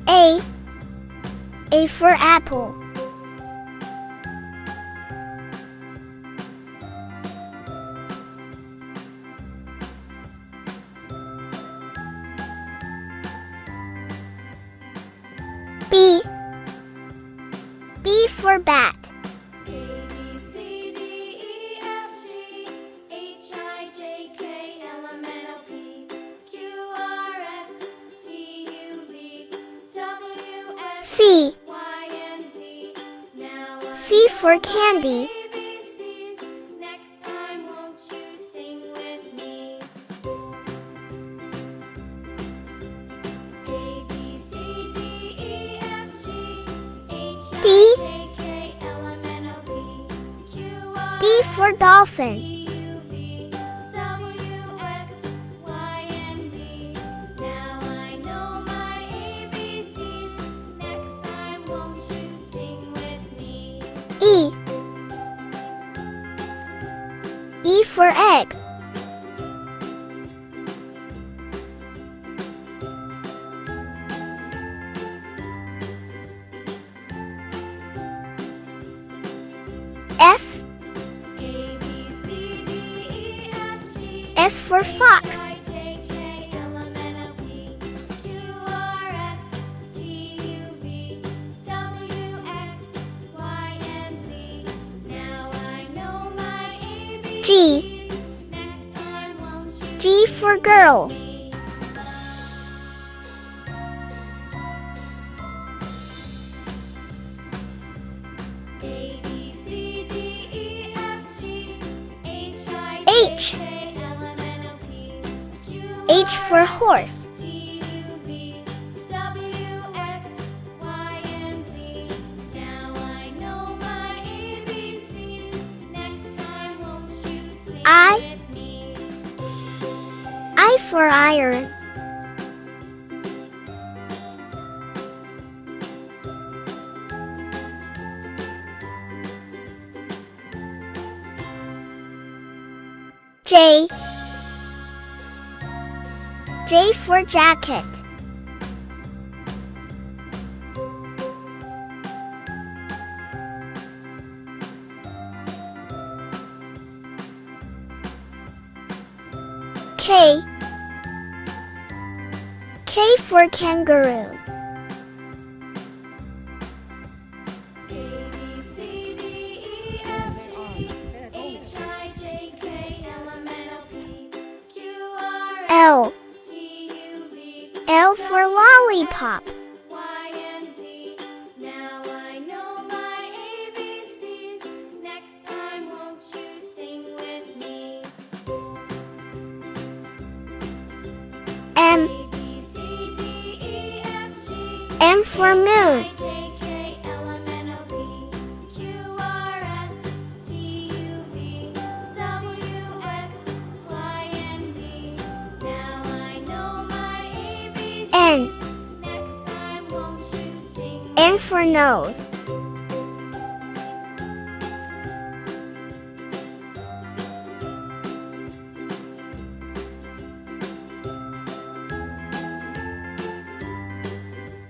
A. A for apple. B. B for bat. C. C for candy. D. D for dolphin. E. E for egg. F. F for fox. G. G for girl. H. H for horse. I for iron. J. J for jacket. K. K for kangaroo. L. L for lollipop. M. M for moon. N. N for nose.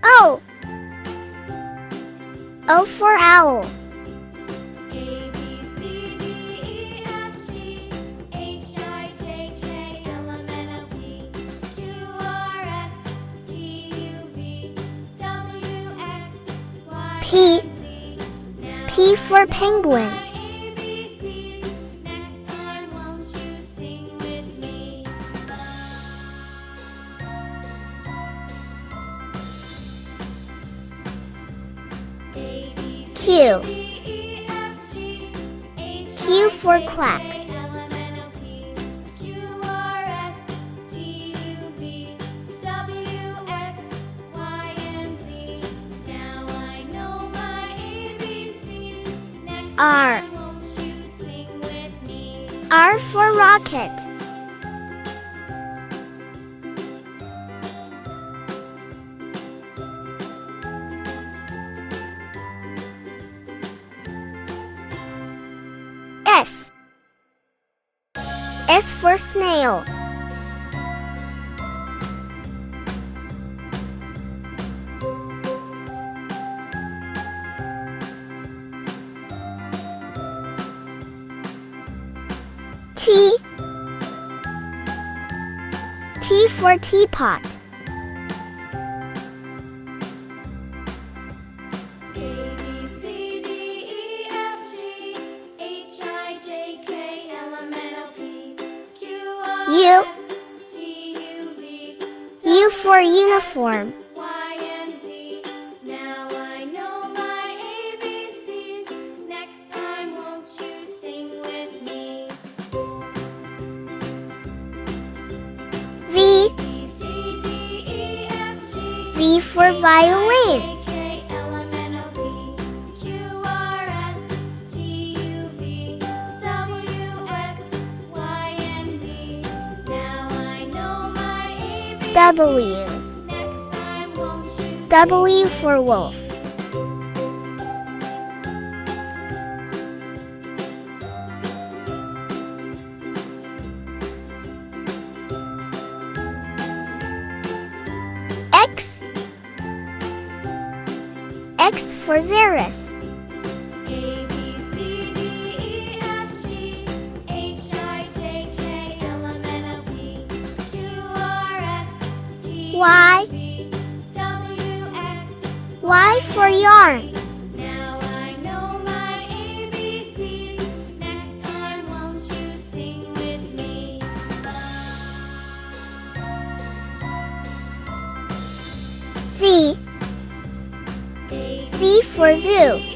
O. O for owl. P. P for penguin. Q. Q for quack. R. R for rocket. S. S for snail. T for teapot. A, B, C, D, E, F, G, H, I, J, K, L, M, N, O, P, Q, R, U. S, T, U, V, U for W, uniform. Y, and Z. Now I know my ABCs. Next time, won't you sing with me? V. B, C, D, E, F, G, V for violin. H, I, J, K, L, M, N, O, P, Q, R, S, T, U, V, W, X, Y, and Z. Now I know my ABCs. W. Next time, won't you W for wolf. X. X for Xeris. A, B, C, D, E, F, G, H, I, J, K, L, M, N, O, P, Q, R, S, T, Y. U, V, W, X, Y for yarn. Now I know my ABCs. Next time, won't you sing with me? Z. A, Z for zoo.